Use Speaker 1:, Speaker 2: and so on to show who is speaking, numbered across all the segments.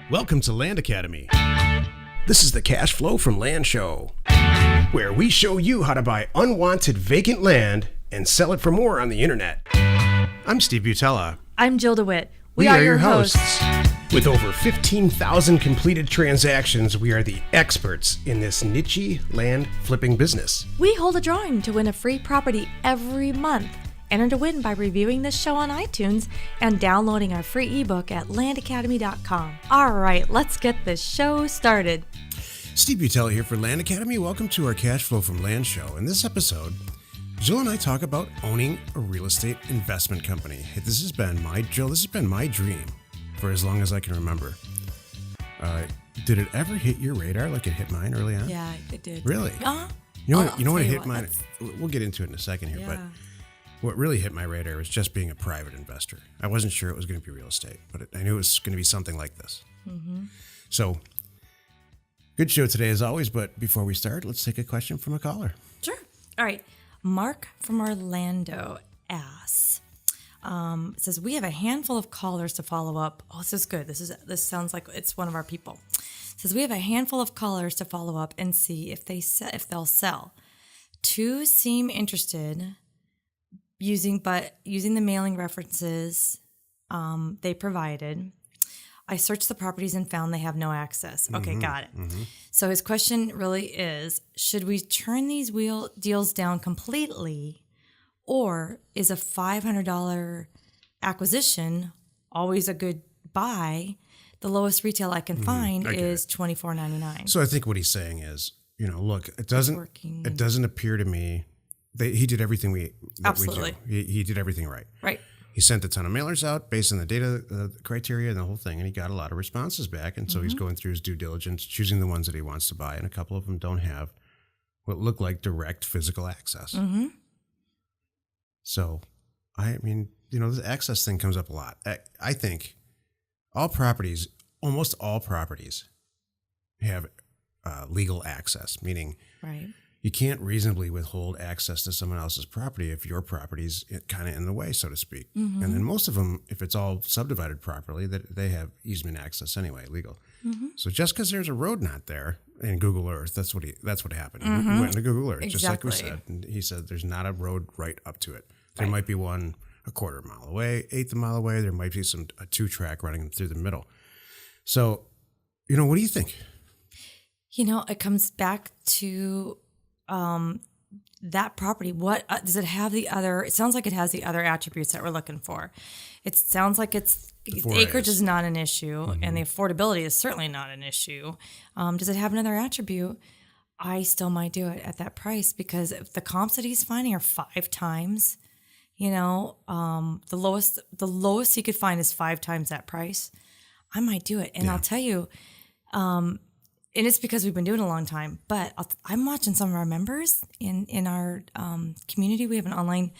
Speaker 1: Welcome to Land Academy. This is the Cash Flow from Land show, where we show you how to buy unwanted vacant land and sell it for more on the internet. I'm Steve Butala.
Speaker 2: I'm Jill DeWit.
Speaker 1: We are your hosts. With over 15,000 completed transactions, we are the experts in this niche land flipping business.
Speaker 2: We hold a drawing to win a free property every month. Enter to win by reviewing this show on iTunes and downloading our free ebook at landacademy.com. All right, let's get this show started.
Speaker 1: Steve Butala here for Land Academy. Welcome to our Cash Flow from Land show. In this episode, Jill and I talk about owning a real estate investment company. This has been my dream for as long as I can remember. Did it ever hit your radar like it hit mine early on?
Speaker 2: Yeah, it did.
Speaker 1: Really?
Speaker 2: Uh-huh.
Speaker 1: You know what it hit mine? We'll get into it in a second here,
Speaker 2: Yeah.
Speaker 1: but what really hit my radar was just being a private investor. I wasn't sure it was going to be real estate, but I knew it was going to be something like this. Mm-hmm. So, good show today as always, but before we start, let's take a question from a caller.
Speaker 2: Sure. All right. Mark from Orlando asks, says, we have a handful of callers to follow up. Oh, this is good. This sounds like it's one of our people. Says, we have a handful of callers to follow up and see if they'll sell. Two seem interested using the mailing references they provided. I searched the properties and found they have no access. Okay, got it. Mm-hmm. So his question really is, should we turn these deals down completely, or is a $500 acquisition always a good buy? The lowest retail I can find is $24.99.
Speaker 1: So I think what he's saying is, look, it doesn't appear to me he did everything we do. He did everything right.
Speaker 2: Right.
Speaker 1: He sent a ton of mailers out based on the data criteria and the whole thing, and he got a lot of responses back. And so he's going through his due diligence, choosing the ones that he wants to buy, and a couple of them don't have what look like direct physical access. Mm-hmm. So, this access thing comes up a lot. I think almost all properties have legal access, meaning
Speaker 2: right.
Speaker 1: You can't reasonably withhold access to someone else's property if your property's kind of in the way, so to speak. Mm-hmm. And then most of them, if it's all subdivided properly, that they have easement access anyway, legal. Mm-hmm. So just because there's a road not there in Google Earth, that's what happened. Mm-hmm. He went into Google Earth, just like we said. And he said there's not a road right up to it. There might be one a quarter mile away, eighth of a mile away. There might be a 2-track running through the middle. So, what do you think?
Speaker 2: It comes back to that property. What does it have? It sounds like it has the other attributes that we're looking for. It sounds like the acreage is not an issue, and the affordability is certainly not an issue. Does it have another attribute? I still might do it at that price, because if the comps that he's finding are 5 times, the lowest he could find is 5 times that price, I might do it. And I'll tell you, and it's because we've been doing it a long time, but I'm watching some of our members in our community. We have an online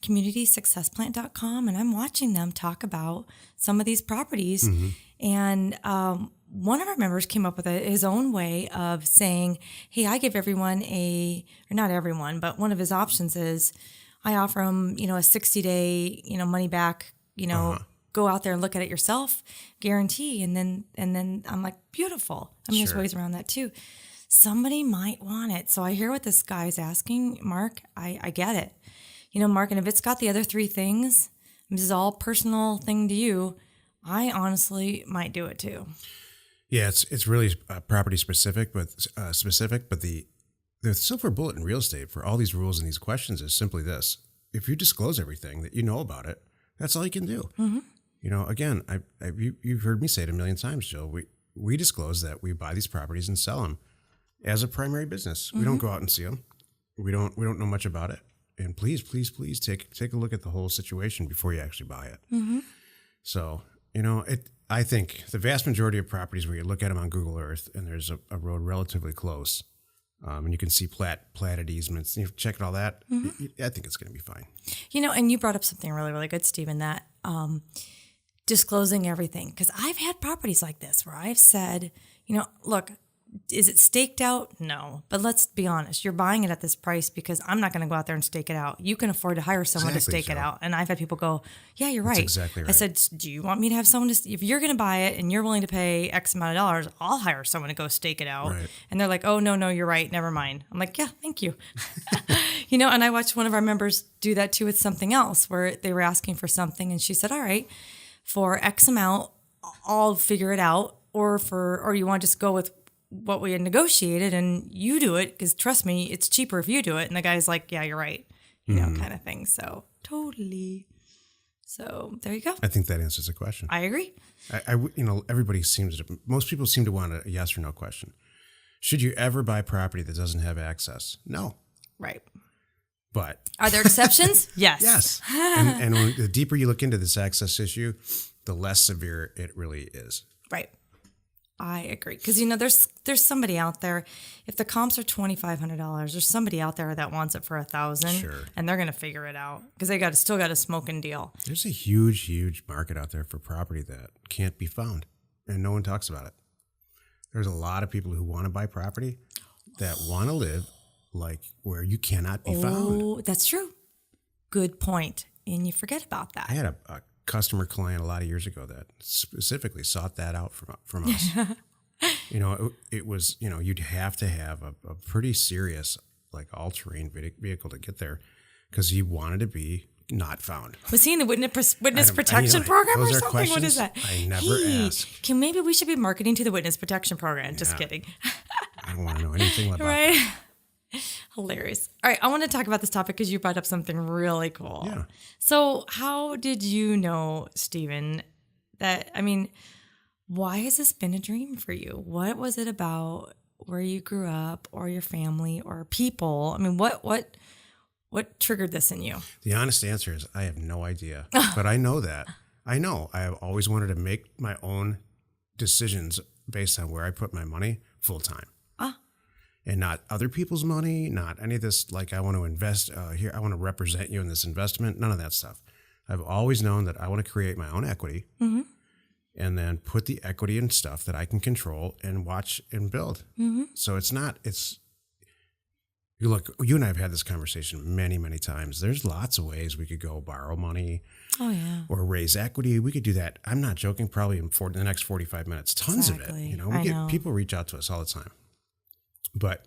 Speaker 2: community, successplant.com, and I'm watching them talk about some of these properties. Mm-hmm. And one of our members came up with his own way of saying, hey, I give everyone or not everyone, but one of his options is I offer them, a 60-day, money back, go out there and look at it yourself, guarantee. And then I'm like, beautiful. There's ways around that too. Somebody might want it. So I hear what this guy's asking, Mark. I get it. Mark, and if it's got the other 3 things, this is all personal thing to you, I honestly might do it too.
Speaker 1: Yeah, it's really property specific, but the silver bullet in real estate for all these rules and these questions is simply this: if you disclose everything that you know about it, that's all you can do. Mm-hmm. Again, you've heard me say it a million times, Jill. We disclose that we buy these properties and sell them as a primary business. Mm-hmm. We don't go out and see them. We don't know much about it. And please take a look at the whole situation before you actually buy it. Mm-hmm. So, I think the vast majority of properties where you look at them on Google Earth and there's a road relatively close, and you can see platted easements, check all that, mm-hmm. I think it's going to be fine.
Speaker 2: And you brought up something really, really good, Stephen, that disclosing everything. Because I've had properties like this where I've said, look, is it staked out? No. But let's be honest. You're buying it at this price because I'm not going to go out there and stake it out. You can afford to hire someone to stake it out. And I've had people go, yeah, you're right.
Speaker 1: That's exactly right.
Speaker 2: I said, do you want me to have someone if you're going to buy it and you're willing to pay X amount of dollars, I'll hire someone to go stake it out.
Speaker 1: Right.
Speaker 2: And they're like, oh, no, you're right. Never mind. I'm like, yeah, thank you. And I watched one of our members do that too with something else where they were asking for something. And she said, all right, for X amount, I'll figure it out. Or you want to just go with what we had negotiated and you do it because trust me, it's cheaper if you do it. And the guy's like, yeah, you're right, kind of thing. So totally. So there you go.
Speaker 1: I think that answers the question.
Speaker 2: I agree.
Speaker 1: Most people seem to want a yes or no question. Should you ever buy property that doesn't have access? No.
Speaker 2: Right.
Speaker 1: But
Speaker 2: are there exceptions? Yes.
Speaker 1: Yes. And when, the deeper you look into this access issue, the less severe it really is.
Speaker 2: Right. I agree. Because, there's somebody out there, if the comps are $2,500, there's somebody out there that wants it for $1,000.
Speaker 1: Sure. And
Speaker 2: they're going to figure it out because they still got a smoking deal.
Speaker 1: There's a huge, huge market out there for property that can't be found and no one talks about it. There's a lot of people who want to buy property that want to live like where you cannot be found.
Speaker 2: Oh, that's true. Good point. And you forget about that.
Speaker 1: I had a customer client a lot of years ago that specifically sought that out from us. It was, you'd have to have a pretty serious, like all-terrain vehicle to get there because he wanted to be not found.
Speaker 2: Was he in the witness protection program or something?
Speaker 1: Questions
Speaker 2: What is that?
Speaker 1: I never asked.
Speaker 2: Maybe we should be marketing to the witness protection program. Just kidding.
Speaker 1: I don't want to know anything about
Speaker 2: right?
Speaker 1: that.
Speaker 2: Hilarious. All right, I want to talk about this topic because you brought up something really cool.
Speaker 1: Yeah.
Speaker 2: So how did you know, Stephen, why has this been a dream for you? What was it about where you grew up or your family or people? What triggered this in you?
Speaker 1: The honest answer is I have no idea, but I know that. I have always wanted to make my own decisions based on where I put my money full time. And not other people's money, not any of this, like I want to invest here, I want to represent you in this investment, none of that stuff. I've always known that I want to create my own equity and then put the equity in stuff that I can control and watch and build. So you and I have had this conversation many, many times. There's lots of ways we could go borrow money or raise equity. We could do that. I'm not joking, probably in the next 45 minutes, tons of it. People reach out to us all the time. But,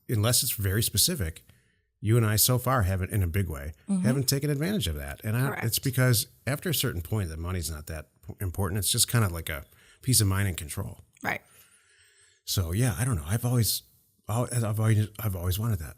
Speaker 1: unless it's very specific, you and I so far haven't, in a big way, haven't taken advantage of that. And it's because after a certain point, the money's not that important. It's just kind of like a peace of mind and control.
Speaker 2: Right.
Speaker 1: So, yeah, I don't know. I've always wanted that.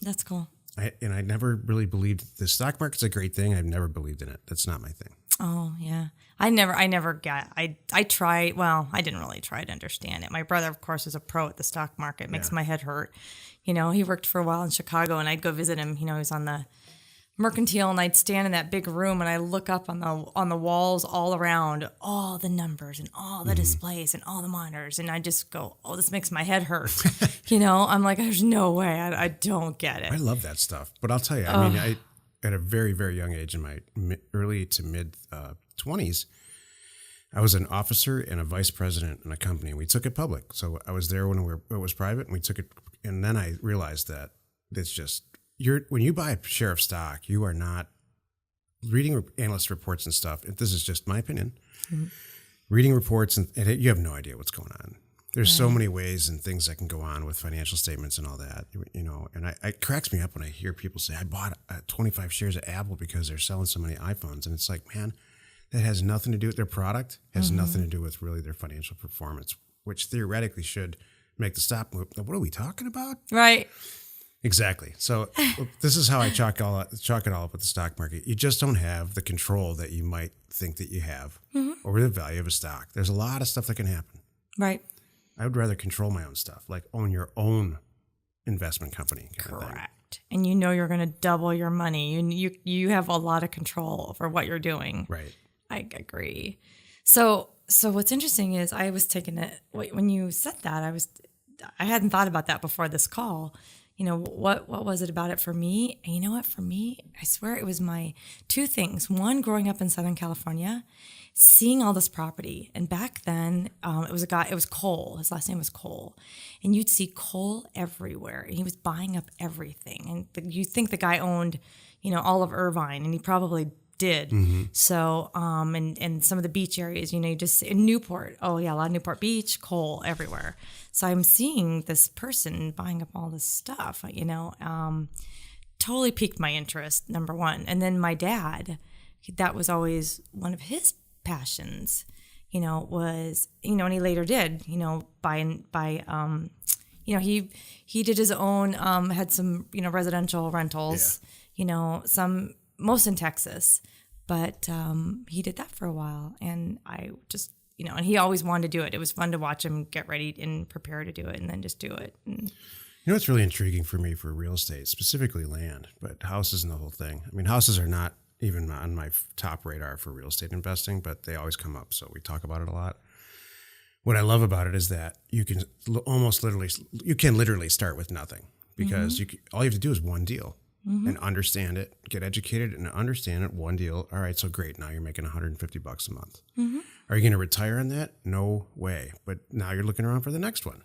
Speaker 2: That's cool.
Speaker 1: I never really believed the stock market's a great thing. I've never believed in it. That's not my thing.
Speaker 2: Oh, yeah. I tried. Well, I didn't really try to understand it. My brother, of course, is a pro at the stock market. It makes my head hurt. He worked for a while in Chicago and I'd go visit him. He was on the mercantile and I'd stand in that big room and I look up on the walls all around, all the numbers and all the displays and all the monitors. And I just go, oh, this makes my head hurt. I'm like, there's no way. I don't get it.
Speaker 1: I love that stuff. But I'll tell you, at a very, very young age, in my early to mid 20s, I was an officer and a vice president in a company. We took it public. So I was there when it was private, and we took it. And then I realized that it's just, when you buy a share of stock, you are not reading analyst reports and stuff. This is just my opinion. Reading reports, and you have no idea what's going on. There's so many ways and things that can go on with financial statements and all that, and it cracks me up when I hear people say, I bought 25 shares of Apple because they're selling so many iPhones. And it's like, man, that has nothing to do with their product, has nothing to do with really their financial performance, which theoretically should make the stock move. What are we talking about?
Speaker 2: Right.
Speaker 1: Exactly. So this is how I chalk it all up with the stock market. You just don't have the control that you might think that you have over the value of a stock. There's a lot of stuff that can happen.
Speaker 2: Right.
Speaker 1: I would rather control my own stuff, like own your own investment company.
Speaker 2: Correct. And you're going to double your money. You have a lot of control over what you're doing.
Speaker 1: Right.
Speaker 2: I agree. So what's interesting is I was taking it, when you said that, I hadn't thought about that before this call. What was it about it for me? And you know what? For me, I swear it was my two things. One, growing up in Southern California seeing all this property. And back then, it was a guy, it was Cole. His last name was Cole. And you'd see Cole everywhere. And he was buying up everything. And you think the guy owned, all of Irvine, and he probably did. So, and some of the beach areas, you just in Newport. Oh yeah, a lot of Newport Beach, Cole everywhere. So I'm seeing this person buying up all this stuff, totally piqued my interest, number one. And then my dad, that was always one of his passions, was, and he later did, he did his own, had some, residential rentals, some, most in Texas, but he did that for a while. And I just, and he always wanted to do it. It was fun to watch him get ready and prepare to do it and then just do it. And,
Speaker 1: it's really intriguing for me for real estate, specifically land, but houses and the whole thing. I mean, houses are not even on my top radar for real estate investing, but they always come up. So we talk about it a lot. What I love about it is that you can literally start with nothing, because all you have to do is one deal and understand it, get educated and understand it. One deal. All right. So great. Now you're making $150 a month. Are you going to retire on that? No way. But now you're looking around for the next one.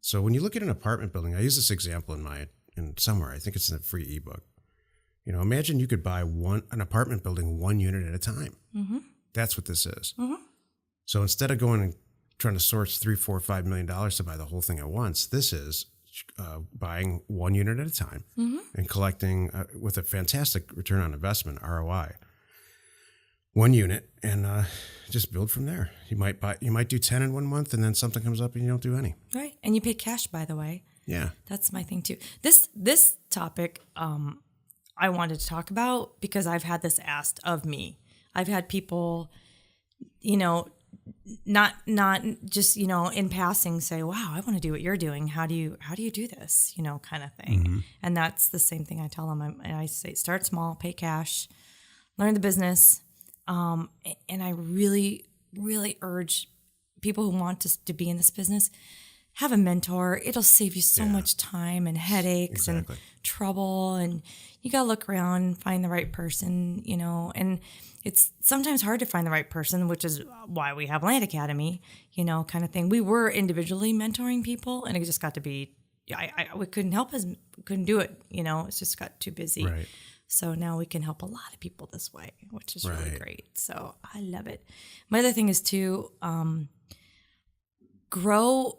Speaker 1: So when you look at an apartment building, I use this example in somewhere, I think it's in a free ebook. Imagine you could buy an apartment building 1 unit at a time. That's what this is. So instead of going and trying to source $3, $4, $5 million to buy the whole thing at once, this is buying 1 unit at a time and collecting with a fantastic return on investment, ROI. 1 unit, and just build from there. You might do 10 in 1 month, and then something comes up and you don't do any.
Speaker 2: Right, and you pay cash, by the way.
Speaker 1: Yeah,
Speaker 2: that's my thing too. This topic I wanted to talk about because I've had this asked of me. I've had people, not just in passing say, "Wow, I want to do what you're doing. How do you do this?" Kind of thing. And that's the same thing I tell them. I say, start small, pay cash, learn the business. And I really, really urge people who want to be in this business, have a mentor. It'll save you so much time and headaches and trouble. And you got to look around and find the right person, and it's sometimes hard to find the right person, which is why we have Land Academy, kind of thing. We were individually mentoring people, and it just got to be, we couldn't help us, couldn't do it. It's just got too busy.
Speaker 1: Right.
Speaker 2: So now we can help a lot of people this way, which is really great. So I love it. My other thing is to grow,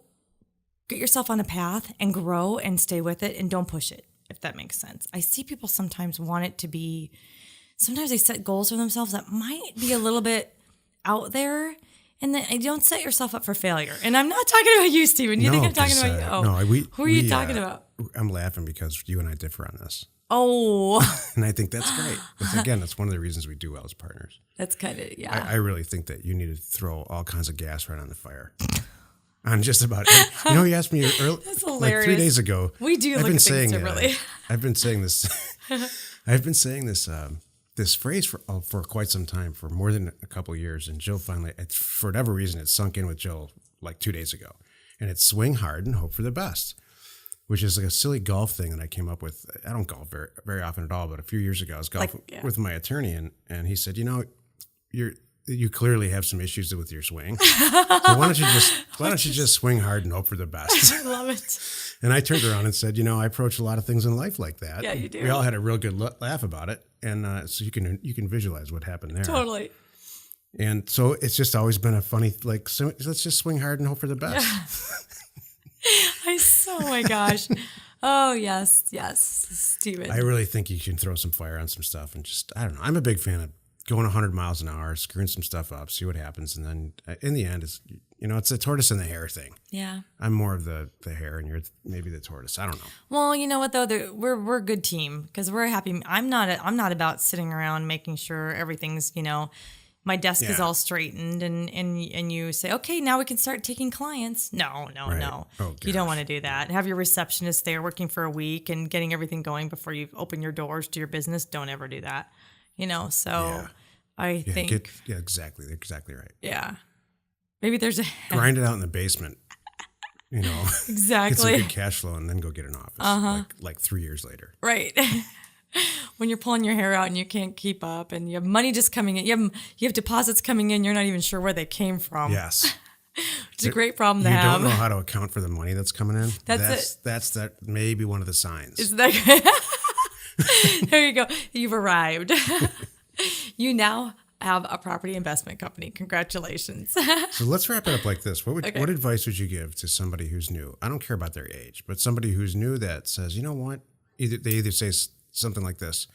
Speaker 2: get yourself on a path and grow and stay with it and don't push it, if that makes sense. I see people sometimes want it to be, sometimes they set goals for themselves that might be a little bit out there. And then don't set yourself up for failure. And I'm not talking about you, Stephen. You think I'm talking about you? Oh, who are you talking about?
Speaker 1: I'm laughing because you and I differ on this.
Speaker 2: Oh.
Speaker 1: And I think that's great. But again, that's one of the reasons we do well as partners.
Speaker 2: That's kind of, yeah.
Speaker 1: I really think that you need to throw all kinds of gas right on the fire. On just about it. You asked me
Speaker 2: that's hilarious.
Speaker 1: Like 3 days ago.
Speaker 2: We do look at things differently.
Speaker 1: I've been saying this this phrase for quite some time, for more than a couple of years. And Joe finally, for whatever reason, it sunk in with Joe like 2 days ago. And it's swing hard and hope for the best, which is like a silly golf thing that I came up with. I don't golf very, very often at all, but a few years ago I was golfing with my attorney, and he said, you clearly have some issues with your swing. So why don't you just swing hard and hope for the best?
Speaker 2: I love it.
Speaker 1: And I turned around and said, I approach a lot of things in life like that.
Speaker 2: Yeah, you do.
Speaker 1: We all had a real good laugh about it, and so you can visualize what happened there.
Speaker 2: Totally.
Speaker 1: And so it's just always been a funny, so let's just swing hard and hope for the best.
Speaker 2: Oh my gosh. Oh, yes, Steven.
Speaker 1: I really think you can throw some fire on some stuff and just, I don't know. I'm a big fan of going 100 miles an hour, screwing some stuff up, see what happens. And then in the end, it's a tortoise and the hare thing.
Speaker 2: Yeah.
Speaker 1: I'm more of the hare and you're maybe the tortoise. I don't know.
Speaker 2: Well, you know what though? We're a good team because we're happy. I'm not about sitting around making sure everything's, my desk is all straightened and you say, okay, now we can start taking clients. No.
Speaker 1: Oh,
Speaker 2: you don't want to do that. Have your receptionist there working for a week and getting everything going before you open your doors to your business. Don't ever do that. I think.
Speaker 1: Exactly. They're exactly right.
Speaker 2: Yeah. Maybe there's
Speaker 1: grind it out in the basement,
Speaker 2: Exactly.
Speaker 1: Get some good cash flow and then go get an office like 3 years later.
Speaker 2: Right. when you're pulling your hair out and you can't keep up, and you have money just coming in. You have deposits coming in. You're not even sure where they came from.
Speaker 1: Yes.
Speaker 2: It's a great problem to
Speaker 1: You
Speaker 2: have.
Speaker 1: don't know how to account for the money that's coming in.
Speaker 2: That's
Speaker 1: that maybe one of the signs.
Speaker 2: Is that there you go. You've arrived. You now have a property investment company. Congratulations.
Speaker 1: So let's wrap it up like this. What advice would you give to somebody who's new? I don't care about their age, but somebody who's new that says, you know what? They either say something like this: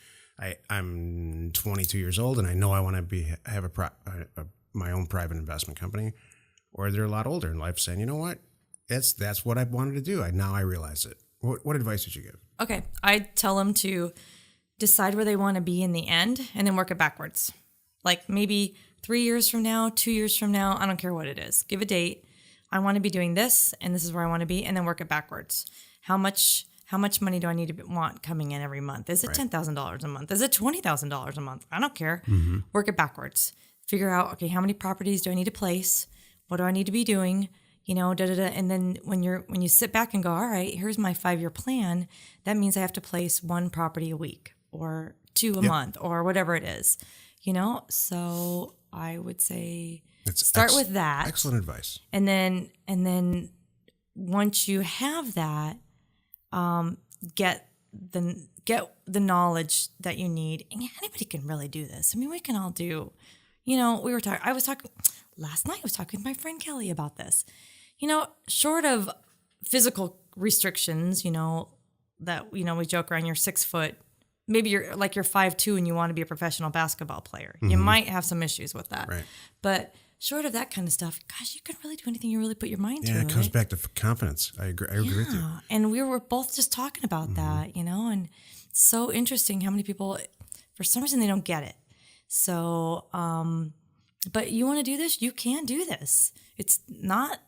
Speaker 1: I'm 22 years old and I know I want to have my own private investment company, or they're a lot older in life saying, you know what? That's what I wanted to do. Now I realize it. What advice would you give?
Speaker 2: Okay, I tell them to decide where they want to be in the end, and then work it backwards. Like maybe 3 years from now, 2 years from now, I don't care what it is. Give a date. I want to be doing this, and this is where I want to be, and then work it backwards. How much money do I need to want coming in every month? Is it $10,000 a month? Is it $20,000 a month? I don't care. Mm-hmm. Work it backwards. Figure out, okay, how many properties do I need to place? What do I need to be doing? And then when you sit back and go, all right, here's my 5-year plan. That means I have to place 1 property a week or 2 a month or whatever it is. So I would say start with that.
Speaker 1: Excellent advice.
Speaker 2: And then once you have that, get the knowledge that you need. And anybody can really do this. I mean, we can all do. Last night I was talking with my friend Kelly about this. Short of physical restrictions, that we joke around. You're 6 foot. Maybe you're 5'2" and you want to be a professional basketball player. Mm-hmm. You might have some issues with that. Right. But short of that kind of stuff, gosh, you can really do anything you really put your mind to.
Speaker 1: Yeah, it comes back to confidence. I agree with you.
Speaker 2: And we were both just talking about that, and it's so interesting how many people, for some reason, they don't get it. So, but you want to do this, you can do this. It's not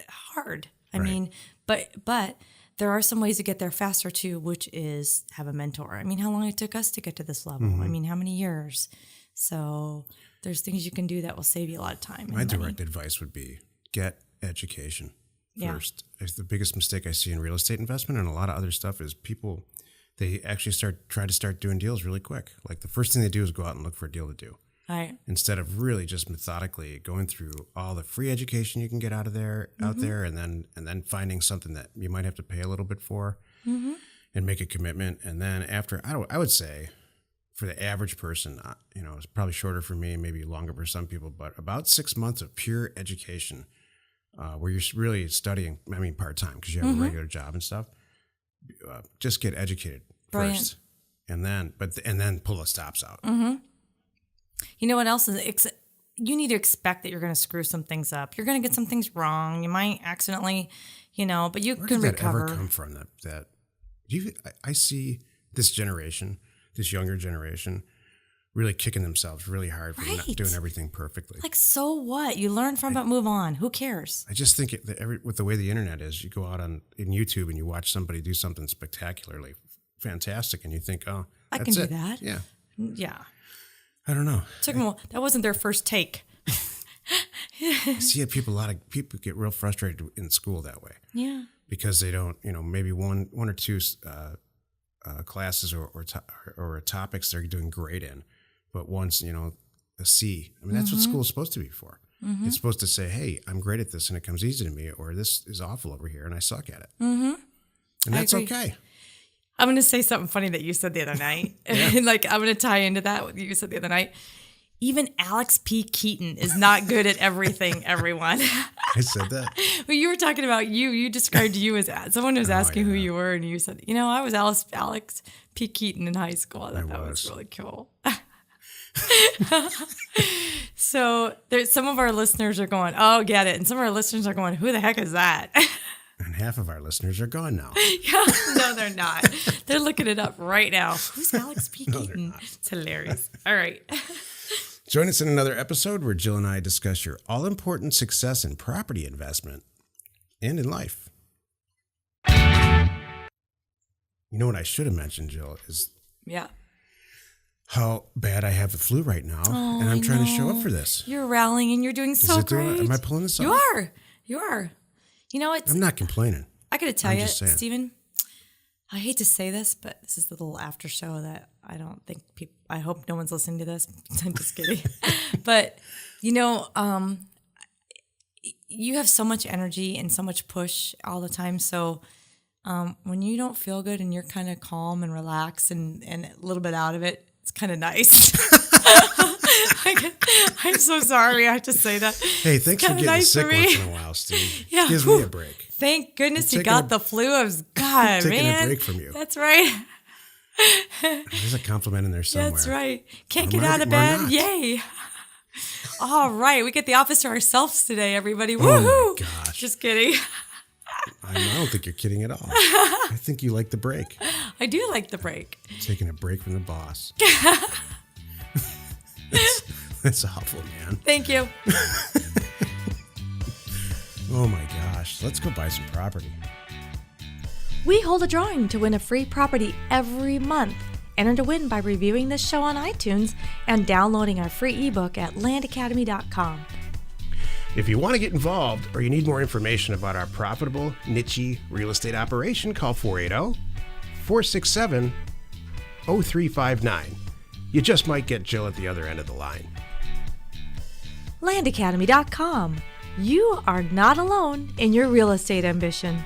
Speaker 2: hard. I mean, but there are some ways to get there faster too, which is have a mentor. I mean, how long it took us to get to this level? Mm-hmm. I mean, how many years? So there's things you can do that will save you a lot of time.
Speaker 1: My direct advice would be get education first. It's the biggest mistake I see in real estate investment and a lot of other stuff is people, they actually try to start doing deals really quick. Like the first thing they do is go out and look for a deal to do. Right. Instead of really just methodically going through all the free education you can get out there, and then finding something that you might have to pay a little bit for, and make a commitment. And then after, I would say, for the average person, it's probably shorter for me, maybe longer for some people, but about 6 months of pure education, where you're really studying. I mean, part time because you have a regular job and stuff. Just get educated first, and then pull the stops out. Mm-hmm.
Speaker 2: You know what else is? You need to expect that you're going to screw some things up. You're going to get some things wrong. You might accidentally, but you can recover.
Speaker 1: Where did that ever come from? I see this younger generation, really kicking themselves really hard for not doing everything perfectly.
Speaker 2: Like, so what? You learn from it, move on. Who cares?
Speaker 1: I just think with the way the internet is, you go out in YouTube and you watch somebody do something spectacularly fantastic, and you think, oh,
Speaker 2: I can do that.
Speaker 1: Yeah.
Speaker 2: Yeah.
Speaker 1: I don't know.
Speaker 2: That wasn't their first take.
Speaker 1: I see it. A lot of people get real frustrated in school that way. Yeah. Because they don't, maybe one or two classes or topics they're doing great in, but once, a C. I mean, that's what school is supposed to be for. Mm-hmm. It's supposed to say, hey, I'm great at this and it comes easy to me, or this is awful over here and I suck at it. Mm-hmm. And that's okay.
Speaker 2: I'm going to say something funny that you said the other night. I'm going to tie into that what you said the other night. Even Alex P. Keaton is not good at everything, everyone.
Speaker 1: I said that.
Speaker 2: Well, you were talking about you. You described you as someone was asking who you were, and you said, I was Alex P. Keaton in high school. I thought that was really cool. So some of our listeners are going, oh, get it. And some of our listeners are going, who the heck is that?
Speaker 1: And half of our listeners are gone now.
Speaker 2: Yeah, no, they're not. They're looking it up right now. Who's Alex P. Keaton? It's hilarious. All right.
Speaker 1: Join us in another episode where Jill and I discuss your all-important success in property investment and in life. You know what I should have mentioned, Jill, is how bad I have the flu right now, and I'm trying to show up for this.
Speaker 2: You're rallying, and you're doing so great.
Speaker 1: Am I pulling this off?
Speaker 2: You are. I'm
Speaker 1: not complaining.
Speaker 2: I got to tell you, Stephen, I hate to say this, but this is the little after show that I don't think people, I hope no one's listening to this. I'm just kidding. But, you know, you have so much energy and so much push all the time. So when you don't feel good and you're kind of calm and relaxed and a little bit out of it, it's kind of nice. I'm so sorry I have to say that.
Speaker 1: Hey, thanks for getting sick once in a while, Steve.
Speaker 2: Yeah.
Speaker 1: Gives me a break.
Speaker 2: Thank goodness you got the flu. I was, God,
Speaker 1: taking
Speaker 2: man.
Speaker 1: a break from you.
Speaker 2: That's right.
Speaker 1: There's a compliment in there somewhere.
Speaker 2: That's right. Can't get out of bed. Yay. All right. We get the office to ourselves today, everybody. Woohoo.
Speaker 1: Oh, my gosh.
Speaker 2: Just kidding.
Speaker 1: I don't think you're kidding at all. I think you like the break.
Speaker 2: I do like the break.
Speaker 1: Taking a break from the boss. That's awful, man.
Speaker 2: Thank you.
Speaker 1: Oh my gosh. Let's go buy some property.
Speaker 3: We hold a drawing to win a free property every month. Enter to win by reviewing this show on iTunes and downloading our free ebook at landacademy.com.
Speaker 4: If you want to get involved or you need more information about our profitable, niche real estate operation, call 480-467-0359. You just might get Jill at the other end of the line.
Speaker 3: landacademy.com. You are not alone in your real estate ambition.